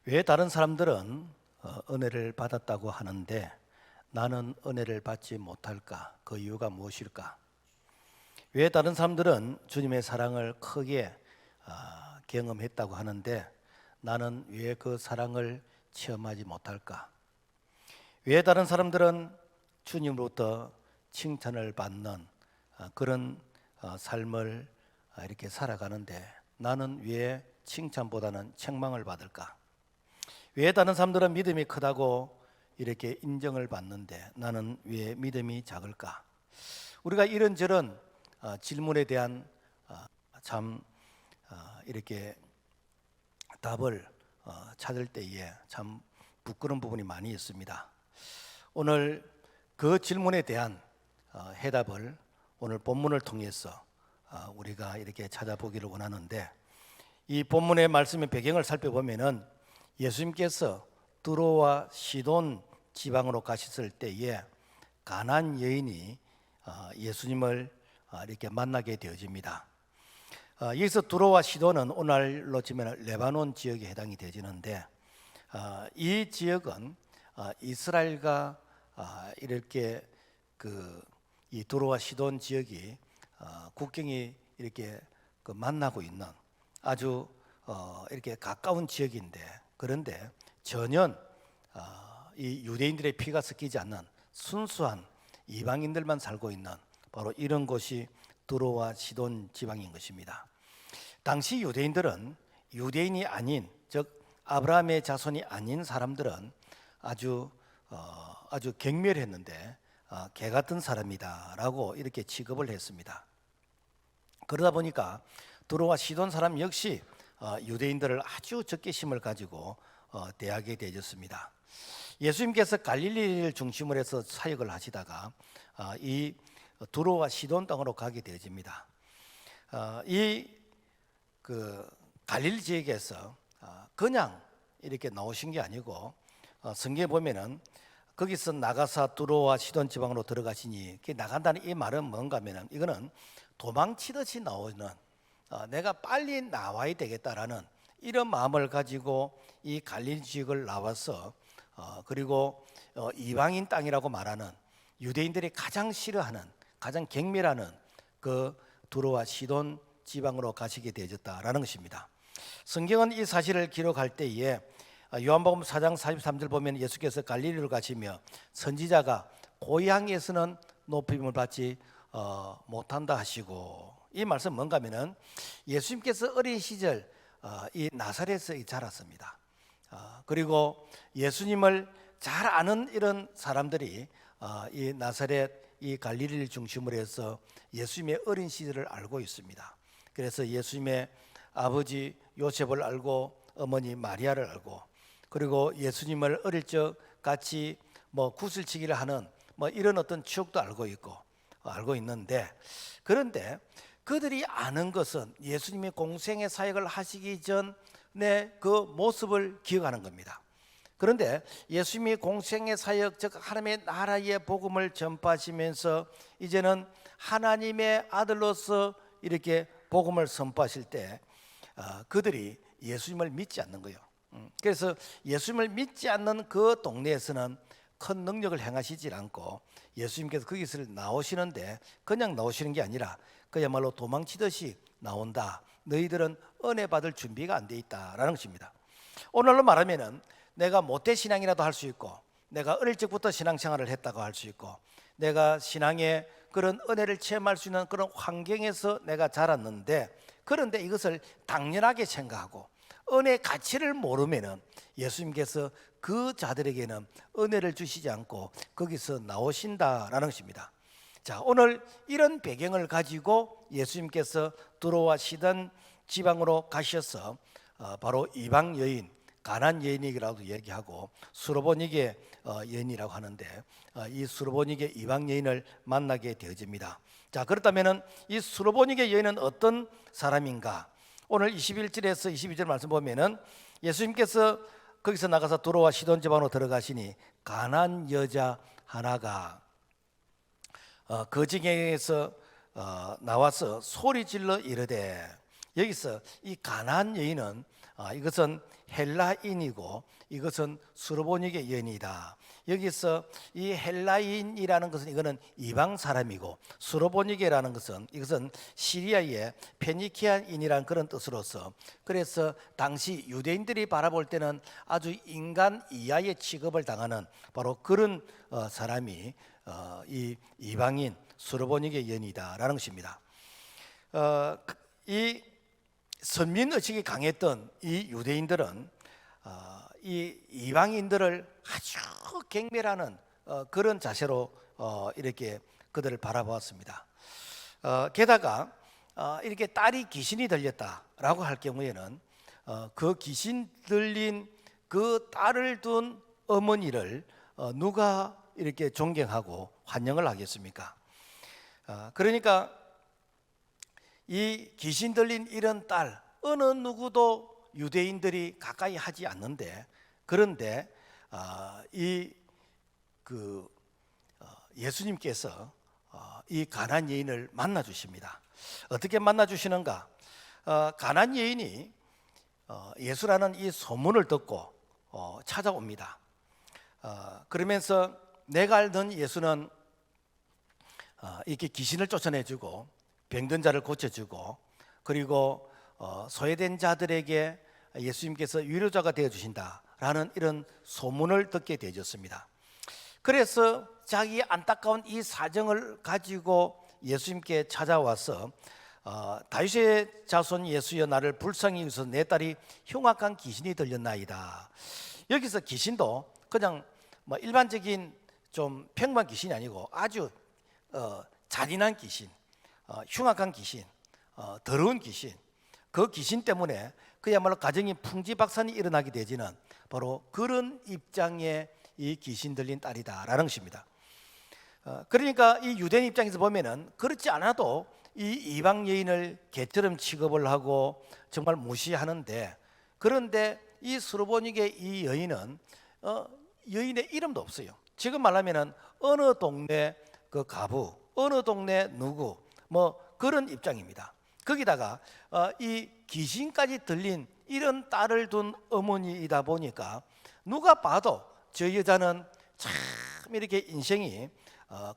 왜 다른 사람들은 은혜를 받았다고 하는데 나는 은혜를 받지 못할까? 그 이유가 무엇일까? 왜 다른 사람들은 주님의 사랑을 크게 경험했다고 하는데 나는 왜 그 사랑을 체험하지 못할까? 왜 다른 사람들은 주님으로부터 칭찬을 받는 그런 삶을 이렇게 살아가는데 나는 왜 칭찬보다는 책망을 받을까? 왜 다른 사람들은 믿음이 크다고 이렇게 인정을 받는데 나는 왜 믿음이 작을까? 우리가 이런저런 질문에 대한 참 이렇게 답을 찾을 때에 참 부끄러운 부분이 많이 있습니다. 오늘 그 질문에 대한 해답을 오늘 본문을 통해서 우리가 이렇게 찾아보기를 원하는데, 이 본문의 말씀의 배경을 살펴보면은 예수님께서 두로와 시돈 지방으로 가셨을 때에 가나안 여인이 예수님을 이렇게 만나게 되어집니다. 여기서 두로와 시돈은 오늘날로 치면 레바논 지역에 해당이 되지는데, 이 지역은 이스라엘과 이렇게 이 두로와 시돈 지역이 국경이 이렇게 만나고 있는 아주 이렇게 가까운 지역인데, 그런데 전혀 이 유대인들의 피가 섞이지 않는 순수한 이방인들만 살고 있는 바로 이런 곳이 두로와 시돈 지방인 것입니다. 당시 유대인들은 유대인이 아닌, 즉 아브라함의 자손이 아닌 사람들은 아주 경멸했는데 개 같은 사람이다라고 이렇게 취급을 했습니다. 그러다 보니까 두로와 시돈 사람 역시 유대인들을 아주 적개심을 가지고 대하게 되어졌습니다. 예수님께서 갈릴리를 중심으로 해서 사역을 하시다가 이 두로와 시돈 땅으로 가게 되어집니다. 이 갈릴리 지역에서 그냥 이렇게 나오신 게 아니고 성경에 보면은 거기서 나가사 두로와 시돈 지방으로 들어가시니, 나간다는 이 말은 뭔가 하면은 이거는 도망치듯이 나오는, 내가 빨리 나와야 되겠다라는 이런 마음을 가지고 이 갈릴리 지역을 나와서 그리고 이방인 땅이라고 말하는 유대인들이 가장 싫어하는, 가장 경멸하는 그 두로와 시돈 지방으로 가시게 되어졌다라는 것입니다. 성경은 이 사실을 기록할 때에 요한복음 4장 43절 보면 예수께서 갈릴리로 가시며 선지자가 고향에서는 높임을 받지 못한다 하시고, 이 말씀 뭔가 하면은 예수님께서 어린 시절 이 나사렛에 자랐습니다. 그리고 예수님을 잘 아는 이런 사람들이 이 나사렛, 이 갈릴리를 중심으로 해서 예수님의 어린 시절을 알고 있습니다. 그래서 예수님의 아버지 요셉을 알고 어머니 마리아를 알고, 그리고 예수님을 어릴 적 같이 구슬치기를 하는 이런 어떤 추억도 알고 있는데, 그런데 그들이 아는 것은 예수님이 공생의 사역을 하시기 전에 그 모습을 기억하는 겁니다. 그런데 예수님이 공생의 사역, 즉 하나님의 나라의 복음을 전파하시면서 이제는 하나님의 아들로서 이렇게 복음을 선포하실 때 그들이 예수님을 믿지 않는 거예요. 그래서 예수님을 믿지 않는 그 동네에서는 큰 능력을 행하시지 않고 예수님께서 거기서 나오시는데 그냥 나오시는 게 아니라 그야말로 도망치듯이 나온다. 너희들은 은혜 받을 준비가 안 돼 있다라는 것입니다. 오늘로 말하면은 내가 모태신앙이라도 할 수 있고, 내가 어릴 적부터 신앙생활을 했다고 할 수 있고, 내가 신앙의 그런 은혜를 체험할 수 있는 그런 환경에서 내가 자랐는데, 그런데 이것을 당연하게 생각하고 은혜의 가치를 모르면은 예수님께서 그 자들에게는 은혜를 주시지 않고 거기서 나오신다라는 것입니다. 자, 오늘 이런 배경을 가지고 예수님께서 두로와 시돈 지방으로 가셔서 바로 이방 여인, 가나안 여인이라고 얘기하고 수로보니게 여인이라고 하는데, 이 수로보니게 이방 여인을 만나게 되어집니다. 자, 그렇다면은 이 수로보니게 여인은 어떤 사람인가? 오늘 21절에서 22절 말씀 보면은 예수님께서 거기서 나가서 두로와 시돈 지방으로 들어가시니 가나안 여자 하나가 그 지경에서 나와서 소리 질러 이르되, 여기서 이 가나안 여인은 이것은 헬라인이고 이것은 수르보니게 여인이다. 여기서 이 헬라인이라는 것은 이거는 이방 사람이고 수르보니게라는 것은 이것은 시리아의 페니키안인이라는 그런 뜻으로서, 그래서 당시 유대인들이 바라볼 때는 아주 인간 이하의 취급을 당하는 바로 그런 사람이 이 이방인 수르보니게 여인이다라는 것입니다. 이 선민 의식이 강했던 이 유대인들은 이 이방인들을 아주 경멸하는 그런 자세로 이렇게 그들을 바라보았습니다. 게다가 이렇게 딸이 귀신이 들렸다라고 할 경우에는 그 귀신 들린 그 딸을 둔 어머니를 누가 이렇게 존경하고 환영을 하겠습니까? 그러니까 이 귀신 들린 이런 딸 어느 누구도 유대인들이 가까이 하지 않는데, 그런데 예수님께서 이 가나안 여인을 만나 주십니다. 어떻게 만나 주시는가? 가나안 여인이 예수라는 이 소문을 듣고 찾아옵니다. 그러면서 내가 알던 예수는 이렇게 귀신을 쫓아내주고 병든 자를 고쳐주고, 그리고 소외된 자들에게 예수님께서 위로자가 되어주신다라는 이런 소문을 듣게 되어졌습니다. 그래서 자기 안타까운 이 사정을 가지고 예수님께 찾아와서 다윗의 자손 예수여 나를 불쌍히 여기서 내 딸이 흉악한 귀신이 들렸나이다. 여기서 귀신도 그냥 뭐 일반적인 좀 평범한 귀신이 아니고 아주 잔인한 귀신, 흉악한 귀신, 더러운 귀신, 그 귀신 때문에 그야말로 가정이 풍지박산이 일어나게 되지는 바로 그런 입장의 이 귀신 들린 딸이다라는 것입니다. 그러니까 이 유대인 입장에서 보면은 그렇지 않아도 이 이방 여인을 개처럼 취급을 하고 정말 무시하는데, 그런데 이 수르보니게 이 여인은 여인의 이름도 없어요. 지금 말하면은 어느 동네 그 가부, 어느 동네 누구 뭐 그런 입장입니다. 거기다가 이 귀신까지 들린 이런 딸을 둔 어머니이다 보니까 누가 봐도 저 여자는 참 이렇게 인생이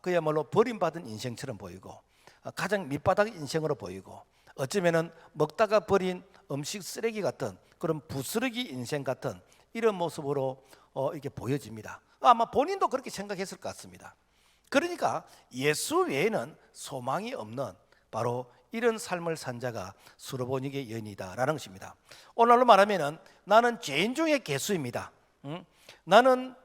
그야말로 버림받은 인생처럼 보이고 가장 밑바닥 인생으로 보이고, 어쩌면은 먹다가 버린 음식 쓰레기 같은 그런 부스러기 인생 같은 이런 모습으로 이렇게 보여집니다. 아마 본인도 그렇게 생각했을 것 같습니다. 그러니까 예수 외에는 소망이 없는 바로 이런 삶을 산 자가 수르보니게 여인이다라는 것입니다. 오늘날로 말하면은 나는 죄인 중에 괴수입니다. 나는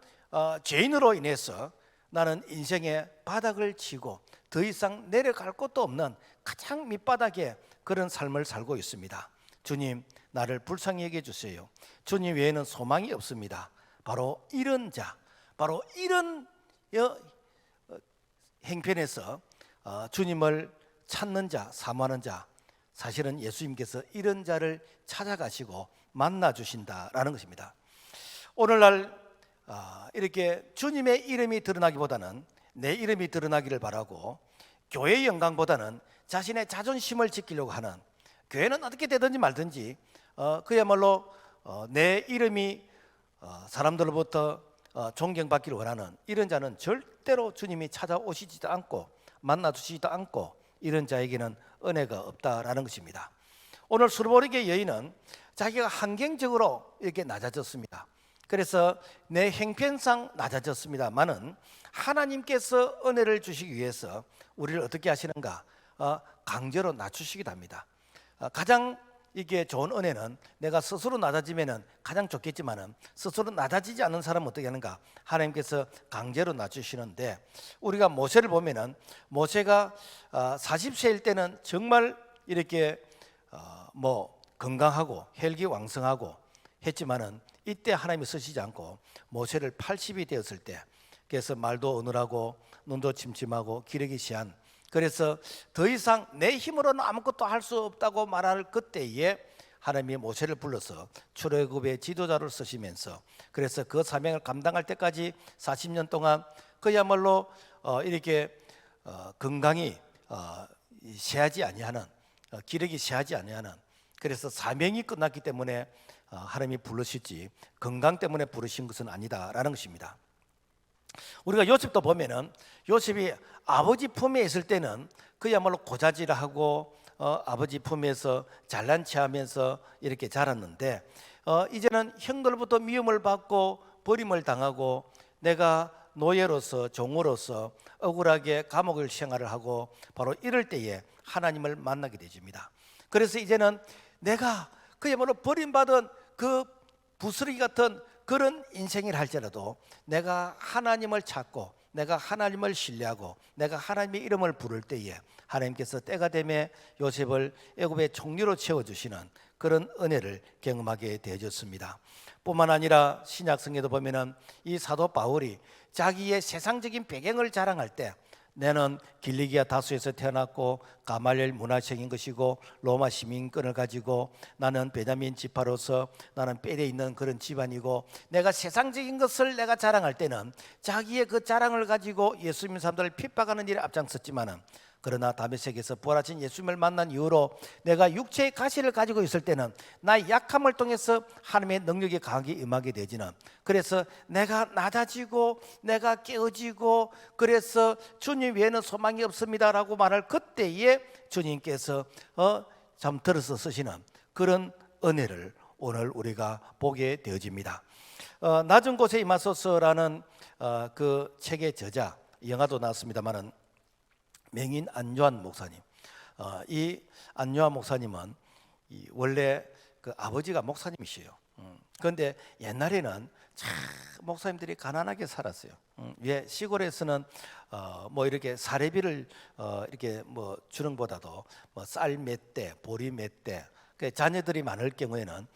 죄인으로 인해서 나는 인생의 바닥을 치고 더 이상 내려갈 곳도 없는 가장 밑바닥에 그런 삶을 살고 있습니다. 주님, 나를 불쌍히 여겨 주세요. 주님 외에는 소망이 없습니다. 바로 이런 자, 바로 이런 행편에서 주님을 찾는 자, 사모하는 자, 사실은 예수님께서 이런 자를 찾아가시고 만나 주신다라는 것입니다. 오늘날 이렇게 주님의 이름이 드러나기보다는 내 이름이 드러나기를 바라고 교회의 영광보다는 자신의 자존심을 지키려고 하는, 교회는 어떻게 되든지 말든지 그야말로 내 이름이 사람들로부터 존경받기를 원하는 이런 자는 절대로 주님이 찾아오시지도 않고 만나 주시지도 않고 이런 자에게는 은혜가 없다라는 것입니다. 오늘 수르보니게 여인은 자기가 환경적으로 이렇게 낮아졌습니다. 그래서 내 형편상 낮아졌습니다만은 하나님께서 은혜를 주시기 위해서 우리를 어떻게 하시는가? 강제로 낮추시기도 합니다. 가장 이게 좋은 은혜는 내가 스스로 낮아지면은 가장 좋겠지만은 스스로 낮아지지 않는 사람은 어떻게 하는가? 하나님께서 강제로 낮추시는데, 우리가 모세를 보면은 모세가 40세일 때는 정말 이렇게 뭐 건강하고 혈기왕성하고 했지만은 이때 하나님이 쓰시지 않고 모세를 80이 되었을 때, 그래서 말도 어눌하고 눈도 침침하고 기력이 시한, 그래서 더 이상 내 힘으로는 아무것도 할 수 없다고 말할 그때에 하나님이 모세를 불러서 출애굽의 지도자를 쓰시면서, 그래서 그 사명을 감당할 때까지 40년 동안 그야말로 이렇게 건강이 쇠하지 아니하는, 기력이 쇠하지 아니하는, 그래서 사명이 끝났기 때문에 하나님이 부르시지 건강 때문에 부르신 것은 아니다라는 것입니다. 우리가 요셉도 보면은 요셉이 아버지 품에 있을 때는 그야말로 고자질하고 아버지 품에서 잘난 체하면서 이렇게 자랐는데 이제는 형들부터 미움을 받고 버림을 당하고 내가 노예로서 종으로서 억울하게 감옥을 생활을 하고 바로 이럴 때에 하나님을 만나게 되집니다. 그래서 이제는 내가 그야말로 버림받은 그 부스러기 같은 그런 인생을 할지라도 내가 하나님을 찾고 내가 하나님을 신뢰하고 내가 하나님의 이름을 부를 때에 하나님께서 때가 되매 요셉을 애굽의 총리로 채워주시는 그런 은혜를 경험하게 되어졌습니다. 뿐만 아니라 신약성에도 보면은 이 사도 바울이 자기의 세상적인 배경을 자랑할 때 나는 길리기아 다수에서 태어났고 가말리엘 문화생인 것이고 로마 시민권을 가지고 나는 베냐민 지파로서 나는 뼈에 있는 그런 집안이고 내가 세상적인 것을 내가 자랑할 때는 자기의 그 자랑을 가지고 예수 믿는 사람들을 핍박하는 일에 앞장섰지만은 그러나 다메섹에서 부활하신 예수님을 만난 이후로 내가 육체의 가시를 가지고 있을 때는 나의 약함을 통해서 하나님의 능력이 강하게 임하게 되지는 그래서 내가 낮아지고 내가 깨어지고 그래서 주님 외에는 소망이 없습니다라고 말할 그때에 주님께서 잠들어서 쓰시는 그런 은혜를 오늘 우리가 보게 되어집니다. 낮은 곳에 임하소서라는 그 책의 저자, 영화도 나왔습니다만은 맹인 안요한 목사님, 이 안요한 목사님은 원래 그 아버지가 목사님이시에요. 그런데 옛날에는 참 목사님들이 가난하게 살았어요. 왜 시골에서는 뭐 이렇게 사례비를 이렇게 뭐 주는 보다도 뭐 쌀 몇 대, 보리 몇 대, 그 자녀들이 많을 경우에는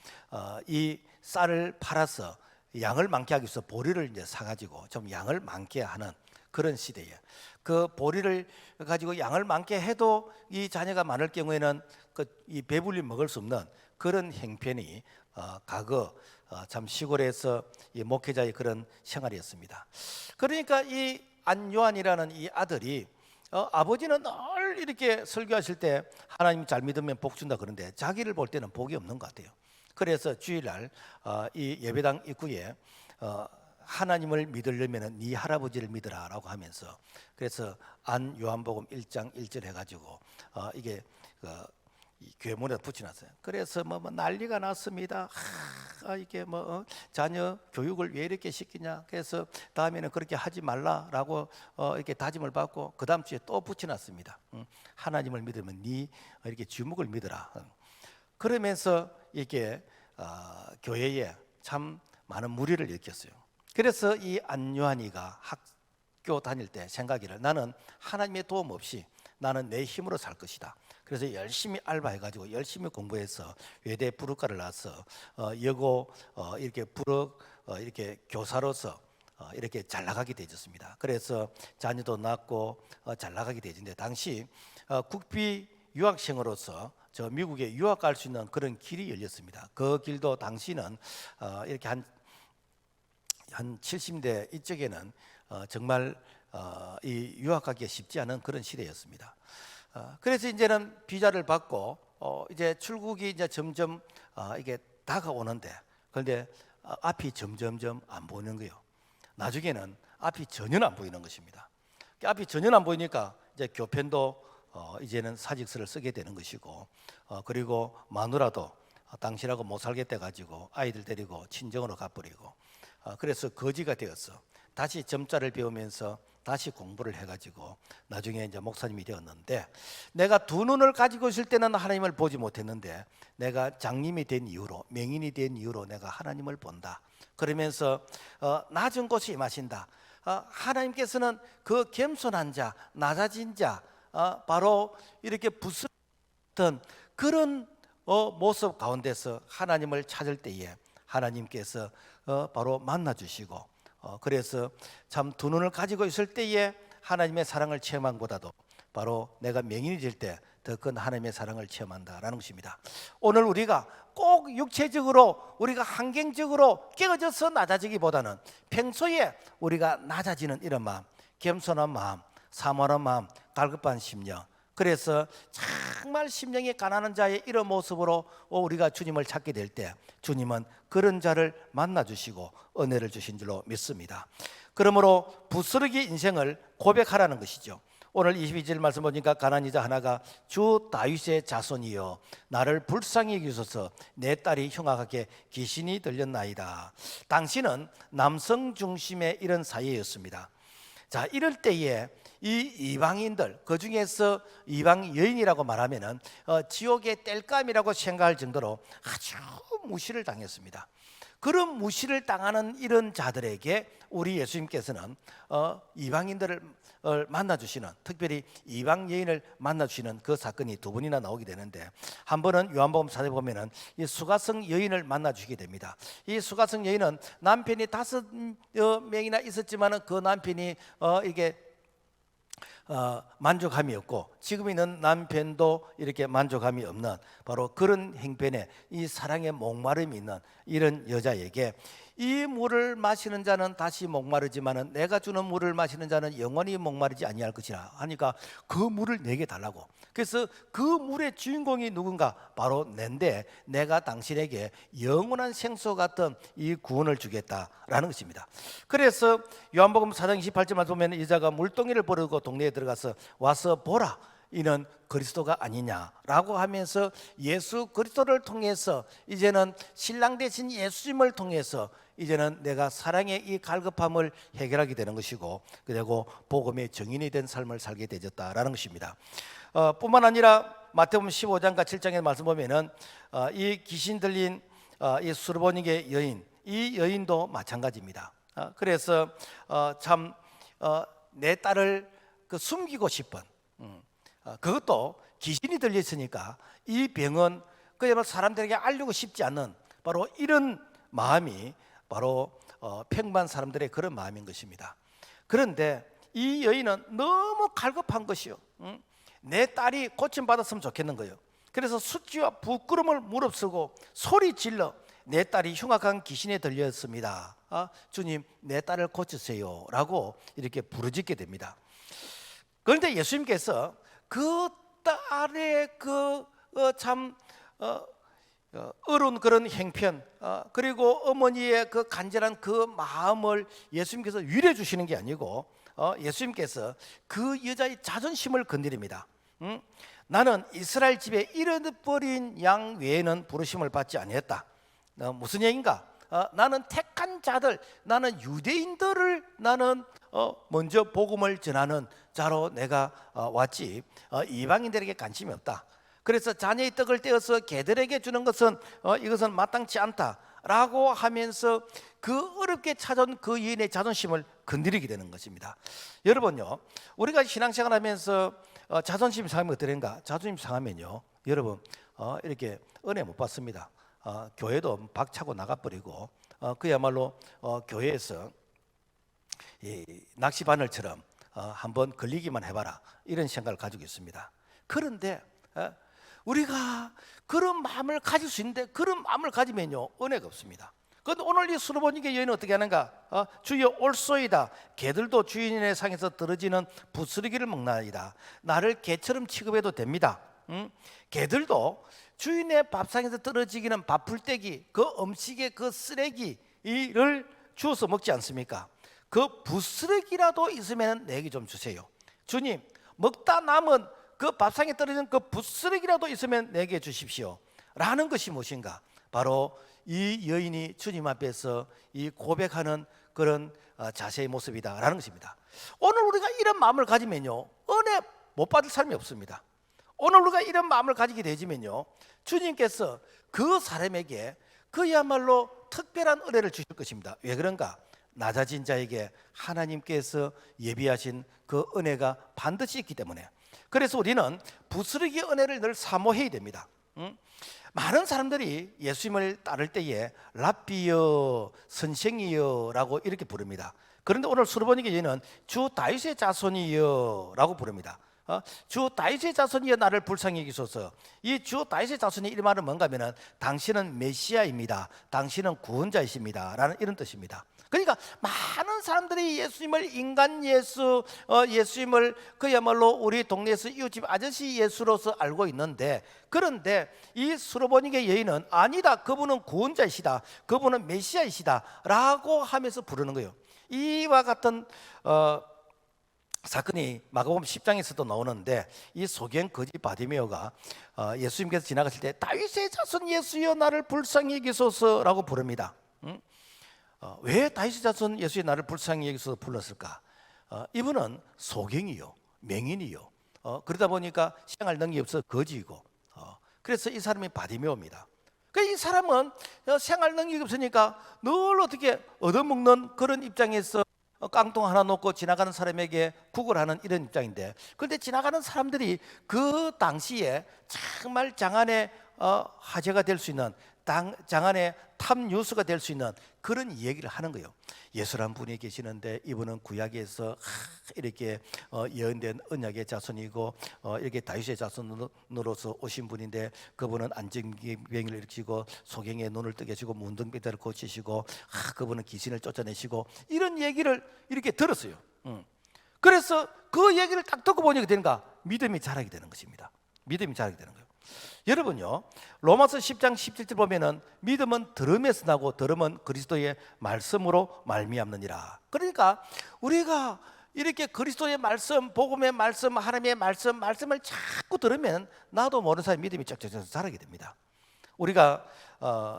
이 쌀을 팔아서 양을 많게 하기 위해서 보리를 이제 사가지고 좀 양을 많게 하는 그런 시대예요. 그 보리를 가지고 양을 많게 해도 이 자녀가 많을 경우에는 이 배불리 먹을 수 없는 그런 형편이 과거 참 시골에서 이 목회자의 그런 생활이었습니다. 그러니까 이 안요한이라는 이 아들이 아버지는 늘 이렇게 설교하실 때 하나님 잘 믿으면 복 준다 그러는데 자기를 볼 때는 복이 없는 것 같아요. 그래서 주일날 이 예배당 입구에 하나님을 믿으려면 네 할아버지를 믿으라라고 하면서 그래서 안 요한복음 1장 1절 해가지고 이게 이 교회문에 붙여놨어요. 그래서 뭐 난리가 났습니다. 이게 뭐 자녀 교육을 왜 이렇게 시키냐. 그래서 다음에는 그렇게 하지 말라라고 이렇게 다짐을 받고 그 다음 주에 또 붙여놨습니다. 하나님을 믿으면 네 이렇게 주목을 믿으라. 그러면서 이게 교회에 참 많은 무리를 일으켰어요. 그래서 이 안요한이가 학교 다닐 때 생각이를 나는 하나님의 도움 없이 나는 내 힘으로 살 것이다. 그래서 열심히 알바해가지고 열심히 공부해서 외대 부르과를 나와서 여고 이렇게 이렇게 교사로서 이렇게 잘 나가게 되었습니다. 그래서 자녀도 낳고 잘 나가게 되었는데 당시 국비 유학생으로서 저 미국에 유학 갈 수 있는 그런 길이 열렸습니다. 그 길도 당시는 이렇게 한 70대 이쪽에는 정말 이 유학하기가 쉽지 않은 그런 시대였습니다. 그래서 이제는 비자를 받고 이제 출국이 이제 점점 이게 다가오는데 그런데 앞이 점점점 안 보이는 거예요. 나중에는 앞이 전혀 안 보이는 것입니다. 앞이 전혀 안 보이니까 이제 교편도 이제는 사직서를 쓰게 되는 것이고 그리고 마누라도 당신하고 못 살겠다 가지고 아이들 데리고 친정으로 가버리고 그래서 거지가 되었어. 다시 점자를 배우면서 다시 공부를 해가지고 나중에 이제 목사님이 되었는데 내가 두 눈을 가지고 있을 때는 하나님을 보지 못했는데 내가 장님이 된 이후로 맹인이 된 이후로 내가 하나님을 본다. 그러면서 낮은 곳에 임하신다. 하나님께서는 그 겸손한 자, 낮아진 자, 바로 이렇게 부스던 그런 모습 가운데서 하나님을 찾을 때에 하나님께서 바로 만나 주시고 그래서 참 두 눈을 가지고 있을 때에 하나님의 사랑을 체험한 것보다도 바로 내가 맹인이 될 때 더 큰 하나님의 사랑을 체험한다라는 것입니다. 오늘 우리가 꼭 육체적으로 우리가 환경적으로 깨어져서 낮아지기보다는 평소에 우리가 낮아지는 이런 마음, 겸손한 마음, 사모하는 마음, 갈급한 심령 그래서 정말 심령이 가난한 자의 이런 모습으로 우리가 주님을 찾게 될 때 주님은 그런 자를 만나주시고 은혜를 주신 줄로 믿습니다. 그러므로 부스러기 인생을 고백하라는 것이죠. 오늘 22절 말씀 보니까 가난한 자 하나가 주 다윗의 자손이여 나를 불쌍히 여기소서 내 딸이 흉악하게 귀신이 들렸나이다. 당신은 남성 중심의 이런 사회였습니다. 자, 이럴 때에 이 이방인들, 그 중에서 이방 여인이라고 말하면은 지옥의 땔감이라고 생각할 정도로 아주 무시를 당했습니다. 그런 무시를 당하는 이런 자들에게 우리 예수님께서는 이방인들을 만나주시는, 특별히 이방 여인을 만나주시는 그 사건이 두 번이나 나오게 되는데, 한 번은 요한복음 4에 보면은 이 수가성 여인을 만나주시게 됩니다. 이 수가성 여인은 남편이 5명이나 있었지만은 그 남편이 이게 만족함이 없고 지금 있는 남편도 이렇게 만족함이 없는 바로 그런 행편에 이 사랑의 목마름이 있는 이런 여자에게 이 물을 마시는 자는 다시 목마르지만은 내가 주는 물을 마시는 자는 영원히 목마르지 아니할 것이라 하니까 그 물을 내게 달라고. 그래서 그 물의 주인공이 누군가? 바로 낸데 내가 당신에게 영원한 생수 같은 이 구원을 주겠다라는 것입니다. 그래서 요한복음 4장 28절만 보면 여자가 물동이를 버리고 동네에 들어가서 와서 보라 이는 그리스도가 아니냐라고 하면서 예수 그리스도를 통해서 이제는 신랑 되신 예수님을 통해서 이제는 내가 사랑의 이 갈급함을 해결하게 되는 것이고 그리고 복음의 증인이 된 삶을 살게 되었다라는 것입니다. 뿐만 아니라 마태복음 15장과 7장의 말씀 보면은 이 귀신 들린 이 수르보니게 여인, 이 여인도 마찬가지입니다. 그래서 참 내 딸을 숨기고 싶은 그것도 귀신이 들려 있으니까 이 병은 그야말로 사람들에게 알리고 싶지 않는 바로 이런 마음이 바로 평범한 사람들의 그런 마음인 것입니다. 그런데 이 여인은 너무 갈급한 것이요. 내 딸이 고침받았으면 좋겠는 거예요. 그래서 수치와 부끄러움을 무릅쓰고 소리 질러 내 딸이 흉악한 귀신에 들렸습니다. 주님 내 딸을 고치세요 라고 이렇게 부르짖게 됩니다. 그런데 예수님께서 그 딸의 참 어려운 그런 행편 그리고 어머니의 그 간절한 그 마음을 예수님께서 위로해 주시는 게 아니고 예수님께서 그 여자의 자존심을 건드립니다. 나는 이스라엘 집에 잃어버린 양 외에는 부르심을 받지 아니했다. 무슨 얘기인가? 나는 택한 자들, 나는 유대인들을 나는 먼저 복음을 전하는 자로 내가 왔지 이방인들에게 관심이 없다. 그래서 자녀의 떡을 떼어서 개들에게 주는 것은 이것은 마땅치 않다라고 하면서 그 어렵게 찾아온 그 여인의 자존심을 건드리게 되는 것입니다. 여러분요, 우리가 신앙생활하면서 자존심 상하면 어떠는가? 자존심 상하면요, 여러분 이렇게 은혜 못 받습니다. 교회도 박차고 나가버리고 그야말로 교회에서 이 낚시 바늘처럼 한번 걸리기만 해봐라 이런 생각을 가지고 있습니다. 그런데 우리가 그런 마음을 가질 수 있는데 그런 마음을 가지면요 은혜가 없습니다. 그런데 오늘 이 수르보니게 여인은 어떻게 하는가? 주여 올소이다. 개들도 주인의 상에서 떨어지는 부스러기를 먹나이다. 나를 개처럼 취급해도 됩니다. 개들도 주인의 밥상에서 떨어지기는 밥풀떼기, 그 음식의 그 쓰레기를 주워서 먹지 않습니까? 그 부스러기라도 있으면 내게 좀 주세요. 주님, 먹다 남은 그 밥상에 떨어지는 그 부스러기라도 있으면 내게 주십시오 라는 것이 무엇인가? 바로 이 여인이 주님 앞에서 이 고백하는 그런 자세의 모습이다 라는 것입니다. 오늘 우리가 이런 마음을 가지면요 은혜 못 받을 사람이 없습니다. 오늘 우리가 이런 마음을 가지게 되지면요 주님께서 그 사람에게 그야말로 특별한 은혜를 주실 것입니다. 왜 그런가? 낮아진 자에게 하나님께서 예비하신 그 은혜가 반드시 있기 때문에. 그래서 우리는 부스러기 은혜를 늘 사모해야 됩니다. 많은 사람들이 예수님을 따를 때에 랍비여 선생이여 라고 이렇게 부릅니다. 그런데 오늘 수르보니게 여인은 주 다윗의 자손이여 라고 부릅니다. 주 다윗의 자손이여 나를 불쌍히 여기소서. 이 주 다윗의 자손이 이 말은 뭔가 하면은 당신은 메시아입니다, 당신은 구원자이십니다 라는 이런 뜻입니다. 그러니까 많은 사람들이 예수님을 인간 예수, 예수님을 그야말로 우리 동네에서 이웃집 아저씨 예수로서 알고 있는데, 그런데 이 수로보닉의 여인은 아니다, 그분은 구원자이시다, 그분은 메시아이시다 라고 하면서 부르는 거예요. 이와 같은 사건이 마가복음 10장에서도 나오는데, 이 소경 거지 바디메오가 예수님께서 지나가실 때 다윗의 자손 예수여 나를 불쌍히 여기소서라고 부릅니다. 왜 다윗의 자손 예수여 나를 불쌍히 여기소서 불렀을까? 이분은 소경이요, 맹인이요, 그러다 보니까 생활 능력이 없어 거지이고, 그래서 이 사람이 바디메오입니다. 이 사람은 생활 능력이 없으니까 늘 어떻게 얻어먹는 그런 입장에서 깡통 하나 놓고 지나가는 사람에게 구걸하는 이런 입장인데, 그런데 지나가는 사람들이 그 당시에 정말 장안의 화제가 될 수 있는, 장안의 탑 뉴스가 될 수 있는 그런 얘기를 하는 거예요. 예수란 분이 계시는데 이분은 구약에서 이렇게 예언된 언약의 자손이고 이렇게 다윗의 자손으로서 오신 분인데, 그분은 안정병을 일으키고 소경의 눈을 뜨게 해주고 문둥병들을 고치시고 그분은 귀신을 쫓아내시고, 이런 얘기를 이렇게 들었어요. 그래서 그 얘기를 딱 듣고 보니까 되는가? 믿음이 자라게 되는 것입니다. 믿음이 자라게 되는 거예요. 여러분요, 로마서 10장 17절 보면은 믿음은 들음에서 나고 들음은 그리스도의 말씀으로 말미암느니라. 그러니까 우리가 이렇게 그리스도의 말씀, 복음의 말씀, 하나님의 말씀을 자꾸 들으면 나도 모르는 사이 믿음이 쫙쫙 자라게 됩니다. 우리가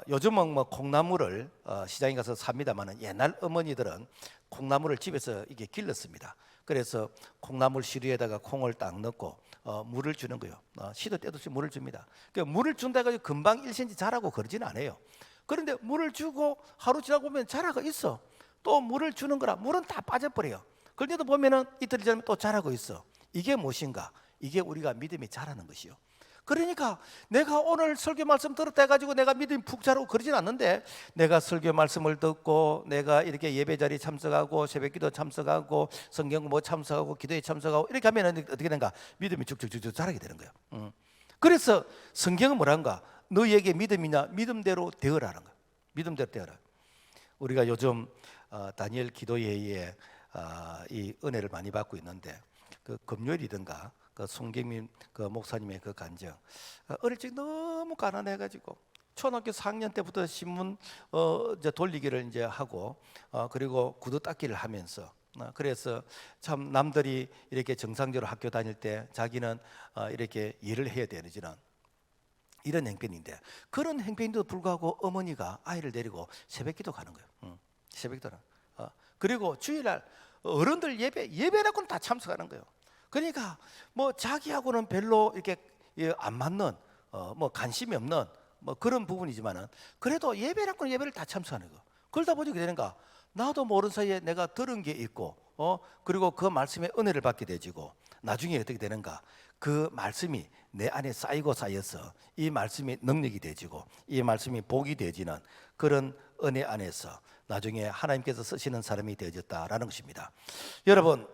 요즘은 뭐 콩나물을 시장에 가서 삽니다만은, 옛날 어머니들은 콩나물을 집에서 이게 길렀습니다. 그래서 콩나물 시루에다가 콩을 딱 넣고 물을 주는 거예요. 시도 때도 없이 물을 줍니다. 그러니까 물을 준다 해가지고 금방 1cm 자라고 그러지는 않아요. 그런데 물을 주고 하루 지나고 보면 자라고 있어. 또 물을 주는 거라 물은 다 빠져버려요. 그런데도 보면은 이틀 지나면 또 자라고 있어. 이게 무엇인가? 이게 우리가 믿음이 자라는 것이요. 그러니까 내가 오늘 설교 말씀 들었다 해가지고 내가 믿음이 푹 자라고 그러진 않는데, 내가 설교 말씀을 듣고 내가 이렇게 예배 자리에 참석하고 새벽기도 참석하고 성경 공부 참석하고 기도에 참석하고 이렇게 하면 어떻게 되는가? 믿음이 쭉쭉쭉 자라게 되는 거예요. 그래서 성경은 뭐란가? 너희에게 믿음이냐? 믿음대로 되어라는 거야. 믿음대로 되어라. 우리가 요즘 다니엘 기도회에 이 은혜를 많이 받고 있는데, 그 금요일이든가 그 송경민 그 목사님의 그 간증, 어릴 적 너무 가난해가지고 초등학교 4학년 때부터 신문 이제 돌리기를 이제 하고 그리고 구두 닦기를 하면서, 그래서 참 남들이 이렇게 정상적으로 학교 다닐 때 자기는 이렇게 일을 해야 되는지는 이런 행편인데, 그런 행편인데도 불구하고 어머니가 아이를 데리고 새벽기도 가는 거예요. 새벽기도는 그리고 주일날 어른들 예배라고는 다 참석하는 거예요. 그러니까 뭐 자기하고는 별로 이렇게 안 맞는 뭐 관심이 없는 뭐 그런 부분이지만은, 그래도 예배라고는 예배를 다 참석하는 거. 그러다 보니까 되는가? 나도 모르는 사이에 내가 들은 게 있고 그리고 그 말씀의 은혜를 받게 되지고, 나중에 어떻게 되는가? 그 말씀이 내 안에 쌓이고 쌓여서 이 말씀이 능력이 되지고 이 말씀이 복이 되지는 그런 은혜 안에서 나중에 하나님께서 쓰시는 사람이 되어졌다라는 것입니다. 여러분,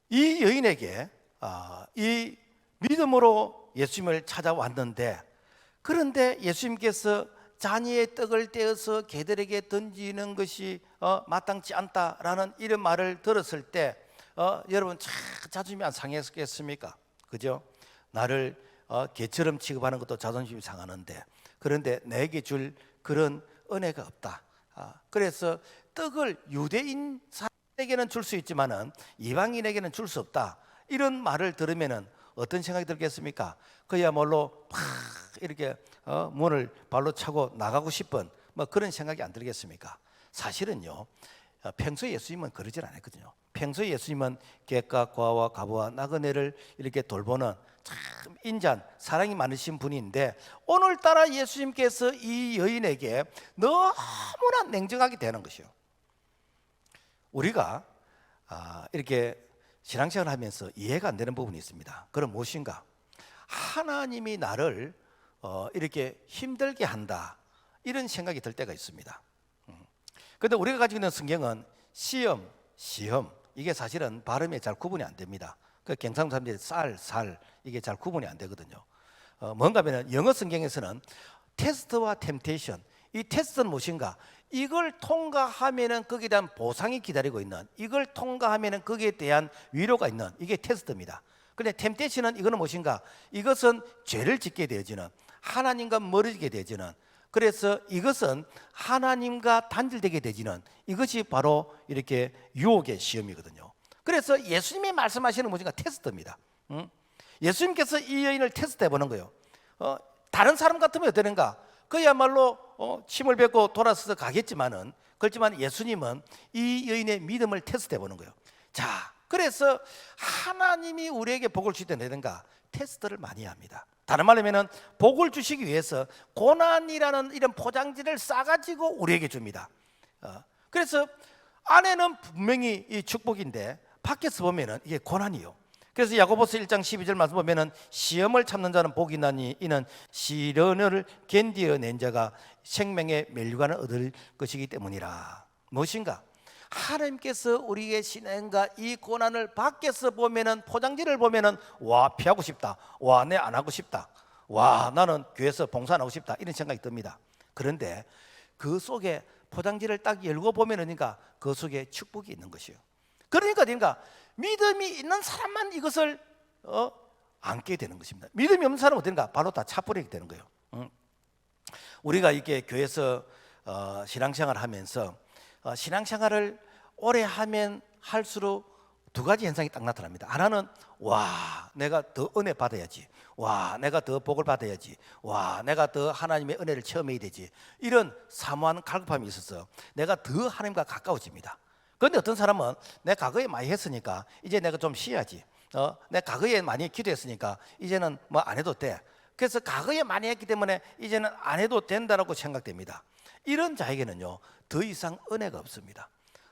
이 여인에게 이 믿음으로 예수님을 찾아왔는데, 그런데 예수님께서 잔이의 떡을 떼어서 개들에게 던지는 것이 마땅치 않다라는 이런 말을 들었을 때 여러분 자존심이 안 상했겠습니까? 그죠? 나를 개처럼 취급하는 것도 자존심이 상하는데, 그런데 내게 줄 그런 은혜가 없다. 그래서 떡을 유대인 사람에게는 줄 수 있지만은 이방인에게는 줄 수 없다. 이런 말을 들으면은 어떤 생각이 들겠습니까? 그야말로 팍 이렇게 문을 발로 차고 나가고 싶은 뭐 그런 생각이 안 들겠습니까? 사실은요, 평소에 예수님은 그러질 않았거든요. 평소에 예수님은 객과 고아와 과부와 나그네를 이렇게 돌보는 참 인자한 사랑이 많으신 분인데, 오늘따라 예수님께서 이 여인에게 너무나 냉정하게 대하는 것이요. 우리가 이렇게 신앙생활을 하면서 이해가 안 되는 부분이 있습니다. 그럼 무엇인가? 하나님이 나를 이렇게 힘들게 한다, 이런 생각이 들 때가 있습니다. 그런데 우리가 가지고 있는 성경은 시험 이게 사실은 발음이 잘 구분이 안 됩니다. 그 경상도 사람들이 살 이게 잘 구분이 안 되거든요. 뭔가 하면 영어 성경에서는 테스트와 템테이션, 이 테스트는 무엇인가? 이걸 통과하면은 거기에 대한 보상이 기다리고 있는, 이걸 통과하면은 거기에 대한 위로가 있는, 이게 테스트입니다. 그런데 템테이션은 이거는 무엇인가? 이것은 죄를 짓게 되어지는, 하나님과 멀어지게 되어지는, 그래서 이것은 하나님과 단절되게 되지는, 이것이 바로 이렇게 유혹의 시험이거든요. 그래서 예수님이 말씀하시는 무엇인가? 테스트입니다. 예수님께서 이 여인을 테스트해 보는 거예요. 다른 사람 같으면 어떠는가? 그야말로 침을 뱉고 돌아서서 가겠지만은, 그렇지만 예수님은 이 여인의 믿음을 테스트해 보는 거예요. 자, 그래서 하나님이 우리에게 복을 주실 때 되는가? 테스트를 많이 합니다. 다른 말로 하면 복을 주시기 위해서 고난이라는 이런 포장지를 싸가지고 우리에게 줍니다. 그래서 안에는 분명히 이 축복인데 밖에서 보면은 이게 고난이요. 그래서 야고보서 1장 12절 말씀 보면은 시험을 참는 자는 복이 나니 이는 시련을 견디어낸 자가 생명의 멸류관을 얻을 것이기 때문이라. 무엇인가? 하나님께서 우리의 신앙과 이 고난을 밖에서 보면은, 포장지를 보면은 와, 피하고 싶다, 와, 내 안 하고 싶다, 와, 나는 교회에서 봉사 안 하고 싶다, 이런 생각이 듭니다. 그런데 그 속에 포장지를 딱 열고 보면은 그러니까 그 속에 축복이 있는 것이요. 그러니까 믿음이 있는 사람만 이것을 안게 되는 것입니다. 믿음이 없는 사람은 어떤가? 바로 다 차버리게 되는 거예요. 우리가 이렇게 교회에서 신앙생활을 하면서 신앙생활을 오래 하면 할수록 두 가지 현상이 딱 나타납니다. 하나는 와, 내가 더 은혜 받아야지, 와, 내가 더 복을 받아야지, 와, 내가 더 하나님의 은혜를 체험해야 되지, 이런 사모한 갈급함이 있어서 내가 더 하나님과 가까워집니다. 그런데 어떤 사람은 내 과거에 많이 했으니까 이제 내가 좀 쉬어야지, 내 과거에 많이 기도했으니까 이제는 뭐 안 해도 돼. 그래서 과거에 많이 했기 때문에 이제는 안 해도 된다라고 생각됩니다. 이런 자에게는요 더 이상 은혜가 없습니다.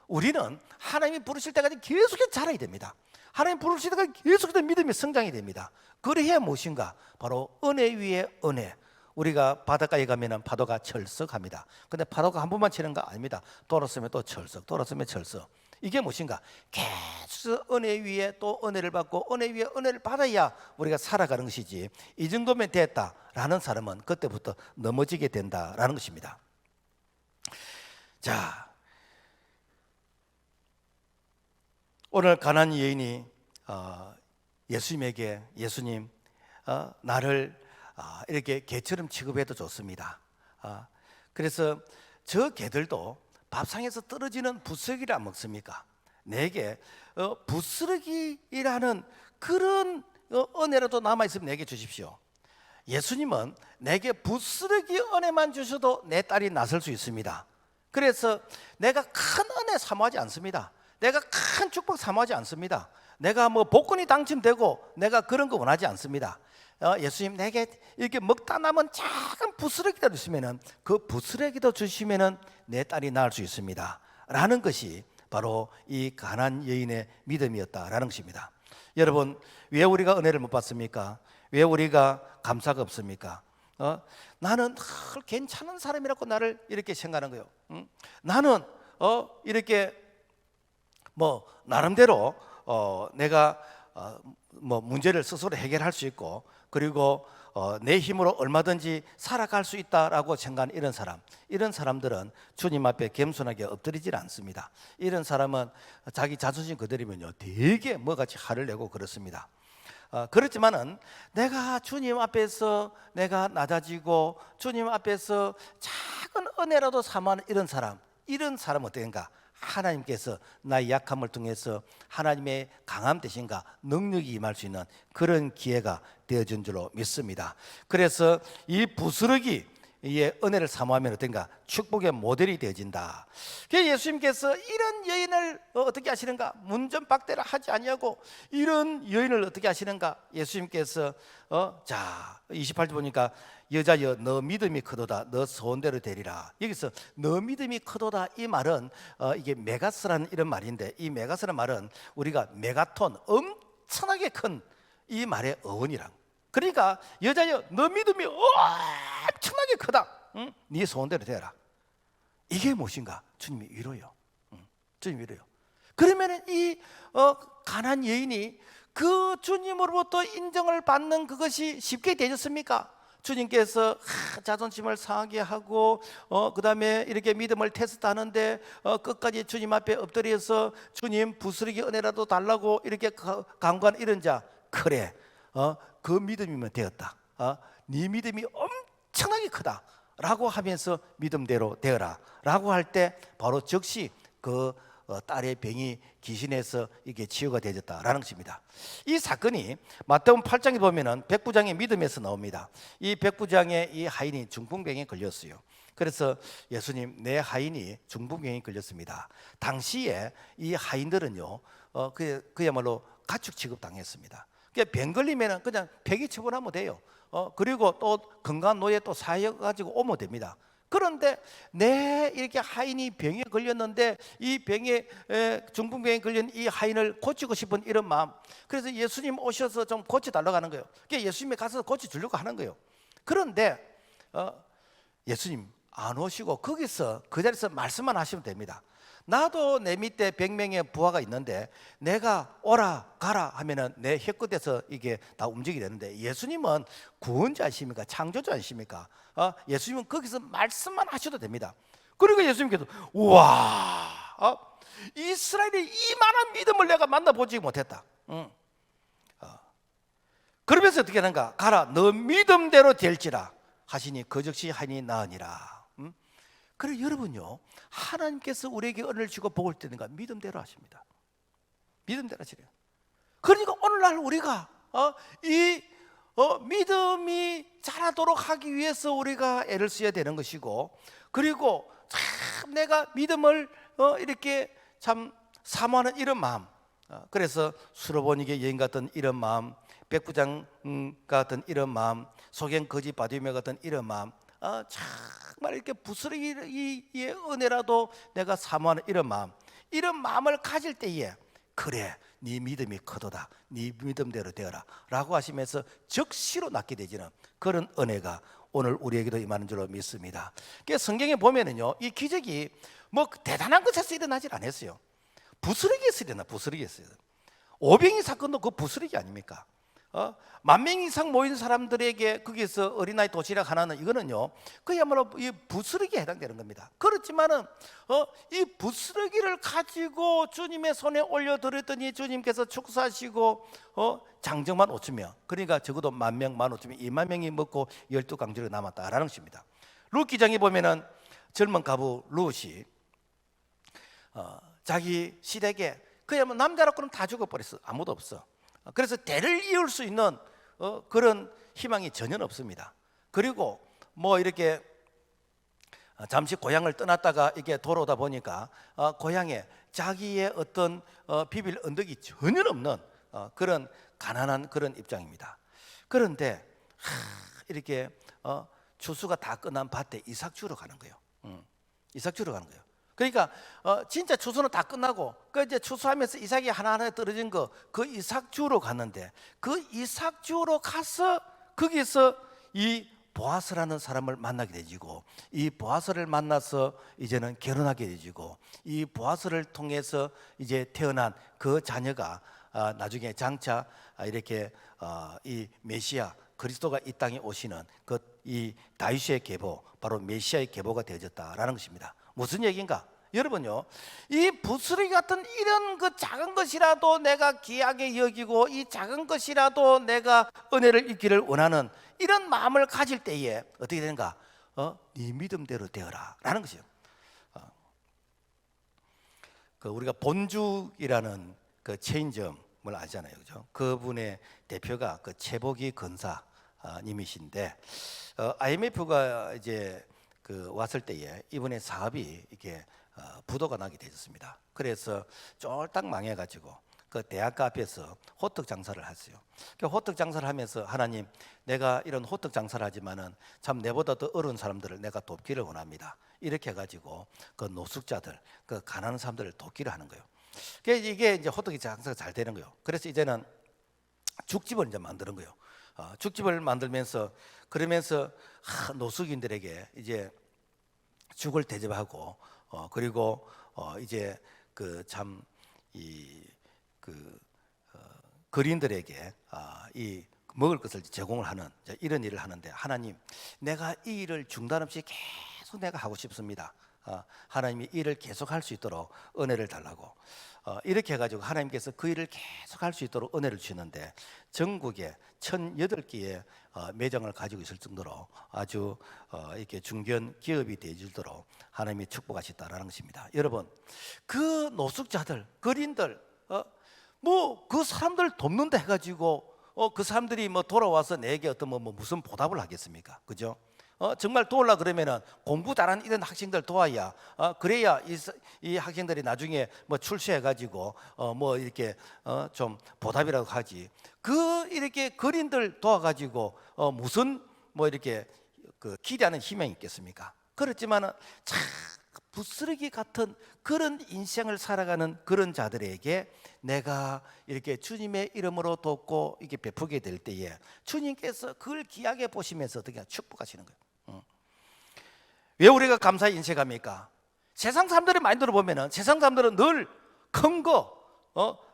우리는 하나님이 부르실 때까지 계속해서 자라야 됩니다. 하나님 부르실 때까지 계속해서 믿음이 성장이 됩니다. 그래야 무엇인가? 바로 은혜 위에 은혜. 우리가 바닷가에 가면 파도가 철썩합니다. 근데 파도가 한 번만 치는 거 아닙니다. 돌았으면 또 철썩, 돌았으면 철썩. 이게 무엇인가? 계속 은혜 위에 또 은혜를 받고 은혜 위에 은혜를 받아야 우리가 살아가는 것이지, 이 정도면 됐다라는 사람은 그때부터 넘어지게 된다라는 것입니다. 자, 오늘 가나안 여인이 예수님에게, 예수님, 나를 이렇게 개처럼 취급해도 좋습니다. 그래서 저 개들도 밥상에서 떨어지는 부스러기를 안 먹습니까? 내게 부스러기라는 그런 은혜라도 남아있으면 내게 주십시오. 예수님은 내게 부스러기 은혜만 주셔도 내 딸이 나설 수 있습니다. 그래서 내가 큰 은혜 사모하지 않습니다. 내가 큰 축복 사모하지 않습니다. 내가 뭐 복권이 당첨되고 내가 그런 거 원하지 않습니다. 예수님, 내게 이렇게 먹다 남은 작은 부스러기도 주시면은, 그 부스러기도 주시면은 내 딸이 낳을 수 있습니다 라는 것이 바로 이 가나안 여인의 믿음이었다라는 것입니다. 여러분, 왜 우리가 은혜를 못 받습니까? 왜 우리가 감사가 없습니까? 나는 괜찮은 사람이라고 나를 이렇게 생각하는 거예요. 나는 이렇게 뭐 나름대로 내가 뭐 문제를 스스로 해결할 수 있고, 그리고 내 힘으로 얼마든지 살아갈 수 있다라고 생각하는 이런 사람들은 주님 앞에 겸손하게 엎드리질 않습니다. 이런 사람은 자기 자존심 그대로면요 되게 뭐같이 화를 내고 그렇습니다. 그렇지만은 내가 주님 앞에서 내가 낮아지고 주님 앞에서 작은 은혜라도 사모하는 이런 사람은 어떤가? 하나님께서 나의 약함을 통해서 하나님의 강함 대신과 능력이 임할 수 있는 그런 기회가 되어준 줄로 믿습니다. 그래서 이 부스러기의 은혜를 사모하면 어떤가? 축복의 모델이 되어진다. 그래서 예수님께서 이런 여인을 어떻게 하시는가? 문전박대를 하지 아니하고 이런 여인을 어떻게 하시는가? 예수님께서 자 28절 보니까 여자여 너 믿음이 크도다, 너 소원대로 되리라. 여기서 너 믿음이 크도다, 이 말은 이게 메가스라는 이런 말인데, 이 메가스라는 말은 우리가 메가톤, 엄청나게 큰 이 말의 어원이랑, 그러니까 여자여 너 믿음이 엄청나게 크다, 응? 네 소원대로 되라. 이게 무엇인가? 주님이 위로요. 주님 위로요. 그러면 이 가난한 여인이 그 주님으로부터 인정을 받는 그것이 쉽게 되졌습니까? 주님께서 자존심을 상하게 하고 그다음에 이렇게 믿음을 테스트하는데 끝까지 주님 앞에 엎드려서 주님 부스러기 은혜라도 달라고 이렇게 간구한 이런 자, 그래 그 믿음이면 되었다. 네 믿음이 엄청나게 크다 라고 하면서 믿음대로 되어라 라고 할 때 바로 즉시 그 딸의 병이 귀신에서 이게 치유가 되었다라는 것입니다. 이 사건이 마태복음 8장에 보면은 백부장의 믿음에서 나옵니다. 이 백부장의 이 하인이 중풍병에 걸렸어요. 그래서 예수님, 내 하인이 중풍병에 걸렸습니다. 당시에 이 하인들은요 그야말로 가축 취급당했습니다. 병 걸리면은 그냥 폐기 처분하면 돼요. 그리고 또 건강한 노예 또 사여 가지고 오면 됩니다. 그런데 내 이렇게 하인이 병에 걸렸는데 이 병에 중풍병에 걸린 이 하인을 고치고 싶은 이런 마음, 그래서 예수님 오셔서 좀 고쳐달라고 하는 거예요. 그러니까 예수님이 가서 고쳐주려고 하는 거예요. 그런데 예수님 안 오시고 거기서 그 자리에서 말씀만 하시면 됩니다. 나도 내 밑에 100명의 부하가 있는데 내가 오라 가라 하면은 내 혀끝에서 이게 다 움직이게 되는데, 예수님은 구원자이십니까? 창조자이십니까? 예수님은 거기서 말씀만 하셔도 됩니다. 그리고 예수님께서 우와, 이스라엘의 이만한 믿음을 내가 만나보지 못했다. 그러면서 어떻게 하는가? 가라, 너 믿음대로 될지라 하시니 그즉시 하인이 나으니라. 그래 여러분요, 하나님께서 우리에게 은혜를 주고 복을 주는가 믿음대로 하십니다. 믿음대로 하시래요. 그러니까 오늘날 우리가 이 믿음이 자라도록 하기 위해서 우리가 애를 써야 되는 것이고, 그리고 참 내가 믿음을 이렇게 참 사모하는 이런 마음, 그래서 수로보니게 여인 같은 이런 마음, 백부장 같은 이런 마음, 소경 거지 바디메 같은 이런 마음, 정말 이렇게 부스러기의 은혜라도 내가 사모하는 이런 마음, 이런 마음을 가질 때에 그래 네 믿음이 크도다, 네 믿음대로 되어라 라고 하시면서 즉시로 낫게 되지는 그런 은혜가 오늘 우리에게도 임하는 줄로 믿습니다. 그러니까 성경에 보면은요, 이 기적이 뭐 대단한 것에서 일어나질 않았어요. 부스러기에서 일어나, 부스러기에서. 오병이 사건도 그 부스러기 아닙니까? 10,000명 이상 모인 사람들에게 거기서 어린아이 도시락 하나는 이거는요 그야말로 이 부스러기에 해당되는 겁니다. 그렇지만은 이 부스러기를 가지고 주님의 손에 올려드렸더니 주님께서 축사하시고 장정만 5,000명, 그러니까 적어도 10,000명, 15,000명, 20,000명이 먹고 12강주를 남았다라는 것입니다. 룻 기장에 보면은 젊은 가부 룻이 자기 시댁에 그야말로 남자라고는 다 죽어버렸어. 아무도 없어. 그래서 대를 이을 수 있는 그런 희망이 전혀 없습니다. 그리고 뭐 이렇게 잠시 고향을 떠났다가 이게 돌아오다 보니까 고향에 자기의 어떤 비빌 언덕이 전혀 없는 그런 가난한 그런 입장입니다. 그런데 이렇게 추수가 다 끝난 밭에 이삭 주러 가는 거예요. 이삭 주러 가는 거예요. 그러니까 진짜 추수는 다 끝나고 그 이제 추수하면서 이삭이 하나하나 떨어진 거, 그 이삭 주우러 갔는데 그 이삭 주우러 가서 거기서 이 보아스라는 사람을 만나게 되지고, 이 보아스를 만나서 이제는 결혼하게 되지고, 이 보아스를 통해서 이제 태어난 그 자녀가 나중에 장차 이렇게 이 메시아 그리스도가 이 땅에 오시는 그 이 다윗의 계보, 바로 메시아의 계보가 되어졌다라는 것입니다. 무슨 얘기인가? 여러분요, 이 부스러기 같은 이런 그 작은 것이라도 내가 귀하게 여기고 이 작은 것이라도 내가 은혜를 입기를 원하는 이런 마음을 가질 때에 어떻게 되는가? 네 믿음대로 되어라 라는 것이요. 그 우리가 본죽이라는 그 체인점을 아시잖아요, 그죠? 그분의 대표가 그 최복희 근사님이신데 IMF가 이제 그 왔을 때에 이분의 사업이 이게 부도가 나게 되었습니다. 그래서 쫄딱 망해가지고 그 대학가 앞에서 호떡 장사를 했어요. 그 호떡 장사를 하면서 하나님, 내가 이런 호떡 장사를 하지만은 참 내보다 더 어려운 사람들을 내가 돕기를 원합니다. 이렇게 해가지고 그 노숙자들, 그 가난한 사람들을 돕기를 하는 거예요. 이게 이제 호떡이 장사가 잘 되는 거예요. 그래서 이제는 죽집을 이제 만드는 거예요. 죽집을 만들면서 그러면서 노숙인들에게 이제 죽을 대접하고 그리고 이제 그 참 이그 거린들에게 이 먹을 것을 제공을 하는 이런 일을 하는데, 하나님, 내가 이 일을 중단 없이 계속 내가 하고 싶습니다. 하나님이 이 일을 계속 할 수 있도록 은혜를 달라고 이렇게 해가지고 하나님께서 그 일을 계속 할 수 있도록 은혜를 주시는데, 전국에 1,008개의 매장을 가지고 있을 정도로 아주 이렇게 중견 기업이 되어지도록 하나님이 축복하셨다라는 것입니다. 여러분, 그 노숙자들, 거린들, 뭐 그 사람들 돕는다 해가지고 그 사람들이 뭐 돌아와서 내게 어떤 뭐 무슨 보답을 하겠습니까? 그죠? 정말 도우려 그러면은 공부 잘하는 이런 학생들 도와야 그래야 이 학생들이 나중에 뭐 출세해가지고 뭐 이렇게 좀 보답이라고 하지. 그 이렇게 거린들 도와가지고 무슨 뭐 이렇게 그 기대하는 희망이 있겠습니까? 그렇지만은 참 부스러기 같은 그런 인생을 살아가는 그런 자들에게 내가 이렇게 주님의 이름으로 돕고 이렇게 베푸게 될 때에 주님께서 그걸 귀하게 보시면서 어떻게 축복하시는 거예요. 왜 우리가 감사에 인색합니까? 세상 사람들의 마인드로 보면은 세상 사람들은 늘 큰 거,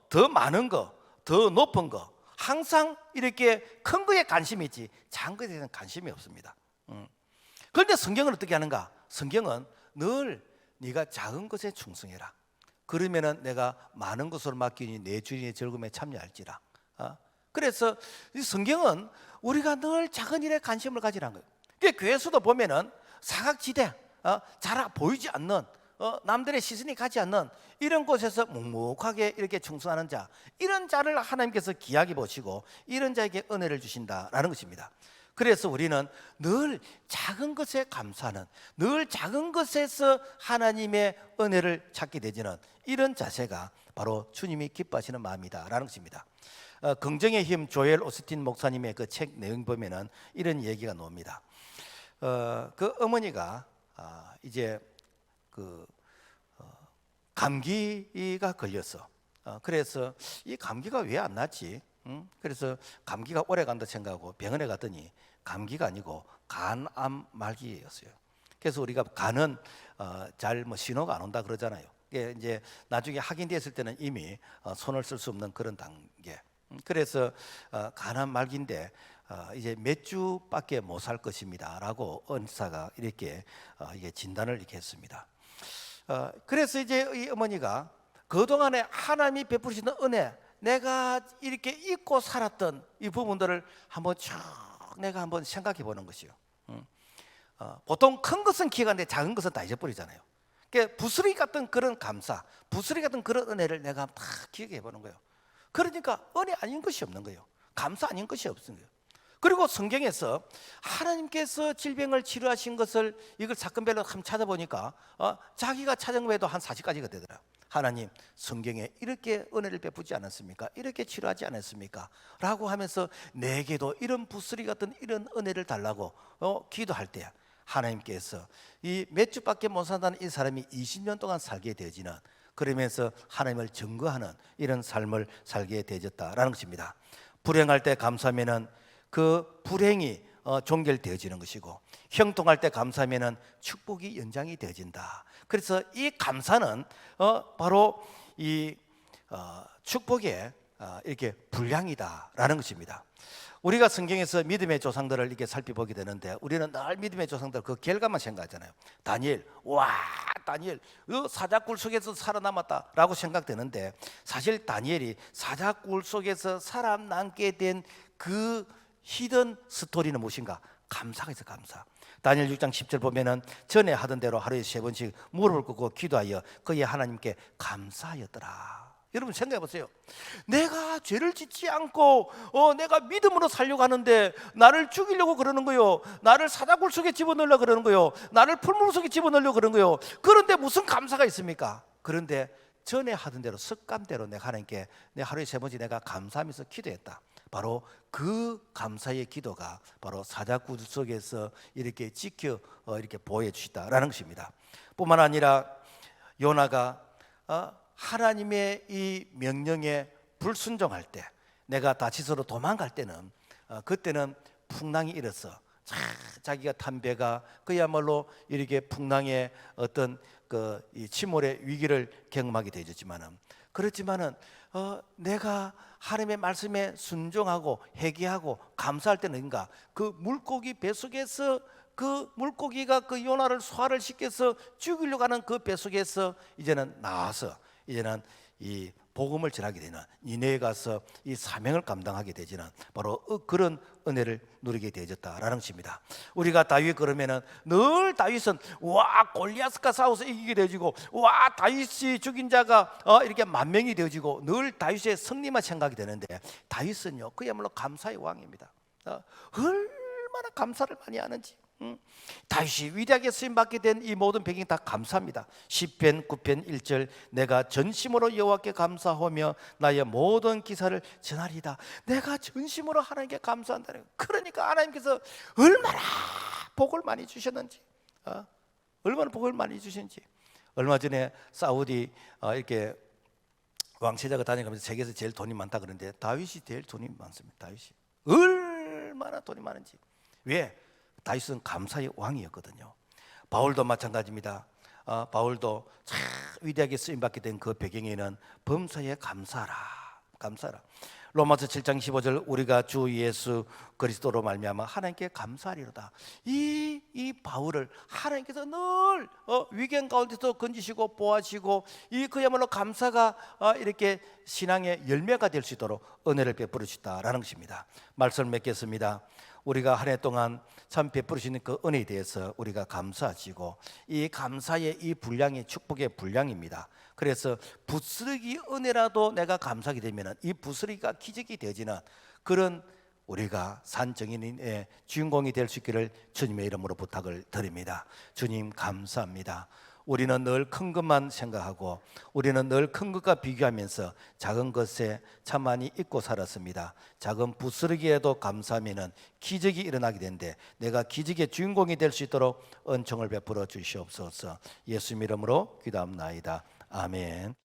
더 많은 거, 더 높은 거, 항상 이렇게 큰 거에 관심이 있지 작은 것에 대해서는 관심이 없습니다. 그런데 성경은 어떻게 하는가? 성경은 늘 네가 작은 것에 충성해라. 그러면은 내가 많은 것으로 맡기니 내 주인의 즐거움에 참여할지라. 그래서 이 성경은 우리가 늘 작은 일에 관심을 가지라는 거예요. 교회에서도 보면은 사각지대, 잘 보이지 않는, 남들의 시선이 가지 않는 이런 곳에서 묵묵하게 이렇게 충성하는 자, 이런 자를 하나님께서 귀하게 보시고 이런 자에게 은혜를 주신다라는 것입니다. 그래서 우리는 늘 작은 것에 감사하는, 늘 작은 것에서 하나님의 은혜를 찾게 되지는 이런 자세가 바로 주님이 기뻐하시는 마음이다라는 것입니다. 긍정의 힘 조엘 오스틴 목사님의 그 책 내용 보면은 이런 얘기가 나옵니다. 그 어머니가 이제 그 감기가 걸렸어. 그래서 이 감기가 왜 안 낫지? 그래서 감기가 오래 간다 생각하고 병원에 갔더니 감기가 아니고 간암 말기였어요. 그래서 우리가 간은 잘 뭐 신호가 안 온다 그러잖아요. 이제 나중에 확인됐을 때는 이미 손을 쓸 수 없는 그런 단계. 그래서 간암 말기인데 이제 몇 주밖에 못 살 것입니다라고 의사가 이렇게 이게 진단을 이렇게 했습니다. 그래서 이제 이 어머니가 그 동안에 하나님이 베푸시는 은혜, 내가 이렇게 잊고 살았던 이 부분들을 한번 쭉 내가 한번 생각해 보는 것이요. 보통 큰 것은 기억하는데 작은 것은 다 잊어버리잖아요. 그러니까 부스러기 같은 그런 감사, 부스러기 같은 그런 은혜를 내가 다 기억해 보는 거예요. 그러니까 은혜 아닌 것이 없는 거예요. 감사 아닌 것이 없는 거예요. 그리고 성경에서 하나님께서 질병을 치료하신 것을 이걸 사건별로 한번 찾아보니까 자기가 찾은 외에도 한 40가지가 되더라. 하나님, 성경에 이렇게 은혜를 베푸지 않았습니까? 이렇게 치료하지 않았습니까? 라고 하면서 내게도 이런 부스러기 같은 이런 은혜를 달라고 기도할 때 하나님께서 이 몇 주밖에 못 산다는 이 사람이 20년 동안 살게 되어지는, 그러면서 하나님을 증거하는 이런 삶을 살게 되어졌다라는 것입니다. 불행할 때 감사하면은 그 불행이 종결되어지는 것이고, 형통할 때 감사하면은 축복이 연장이 되어진다. 그래서 이 감사는 바로 이 축복의 이렇게 분량이다라는 것입니다. 우리가 성경에서 믿음의 조상들을 이렇게 살펴보게 되는데 우리는 늘 믿음의 조상들 그 결과만 생각하잖아요. 다니엘, 다니엘 사자굴 속에서 살아남았다라고 생각되는데, 사실 다니엘이 사자굴 속에서 살아남게 된 그 히든 스토리는 무엇인가? 감사가 있어, 감사. 다니엘 6장 10절 보면은 전에 하던 대로 하루에 3번씩 무릎을 꿇고 기도하여 그의 하나님께 감사하였더라. 여러분 생각해 보세요. 내가 죄를 짓지 않고 내가 믿음으로 살려고 하는데 나를 죽이려고 그러는 거요, 나를 사자굴 속에 집어넣으려고 그러는 거요, 나를 풀물 속에 집어넣으려고 그러는 거요. 그런데 무슨 감사가 있습니까? 그런데 전에 하던 대로 습관대로 내가 하나님께 내 하루에 3번씩 내가 감사하면서 기도했다. 바로 그 감사의 기도가 바로 사자굴 속에서 이렇게 지켜 이렇게 보호해 주시다라는 것입니다. 뿐만 아니라 요나가 하나님의 이 명령에 불순종할 때, 내가 다시스로 도망갈 때는 그때는 풍랑이 일어서 자기가 탄 배가 그야말로 이렇게 풍랑의 어떤 이 침몰의 위기를 경험하게 되었지만은, 그렇지만은 내가 하나님의 말씀에 순종하고 회개하고 감사할 때는가 그 물고기 뱃속에서 그 물고기가 그 요나를 소화를 시켜서 죽이려고 하는 그 뱃속에서 이제는 나와서 이제는 이 복음을 전하게 되는 니네에 가서 이 사명을 감당하게 되지는 바로 그런 은혜를 누리게 되어졌다라는 것입니다. 우리가 다윗 그러면은 늘 다윗은 와 골리앗과 싸워서 이기게 되어지고 와 다윗이 죽인 자가 이렇게 만 명이 되어지고 늘 다윗의 승리만 생각이 되는데 다윗은요 그야말로 감사의 왕입니다. 얼마나 감사를 많이 하는지. 다윗이 위대하게 쓰임받게 된 이 모든 배경이 다 감사합니다. 시편 9편 1절 내가 전심으로 여호와께 감사하며 나의 모든 기사를 전하리이다. 내가 전심으로 하나님께 감사한다는 거예요. 그러니까 하나님께서 얼마나 복을 많이 주셨는지, 얼마나 복을 많이 주셨는지. 얼마 전에 사우디 이렇게 왕세자가 다녀가면서 세계에서 제일 돈이 많다 그러는데 다윗이 제일 돈이 많습니다. 다윗이 얼마나 돈이 많은지. 왜? 다윗은 감사의 왕이었거든요. 바울도 마찬가지입니다. 바울도 참 위대하게 쓰임받게 된 그 배경에는 범사에 감사하라. 로마서 7장 15절 우리가 주 예수 그리스도로 말미암아 하나님께 감사하리로다. 이 바울을 하나님께서 늘 위경 가운데서 건지시고 보아시고 이 그야말로 감사가 이렇게 신앙의 열매가 될 수 있도록 은혜를 베풀어 주셨다라는 것입니다. 말씀을 맺겠습니다. 우리가 한 해 동안 참 베풀으시는 그 은혜에 대해서 우리가 감사하시고 이 감사의 이 분량이 축복의 분량입니다. 그래서 부스러기 은혜라도 내가 감사하게 되면 이 부스러기가 기적이 되어지는 그런 우리가 산정인의 주인공이 될 수 있기를 주님의 이름으로 부탁을 드립니다. 주님 감사합니다. 우리는 늘 큰 것만 생각하고 우리는 늘 큰 것과 비교하면서 작은 것에 참 많이 잊고 살았습니다. 작은 부스러기에도 감사하면 기적이 일어나게 되는데 내가 기적의 주인공이 될 수 있도록 은총을 베풀어 주시옵소서. 예수님 이름으로 기도합나이다. 아멘.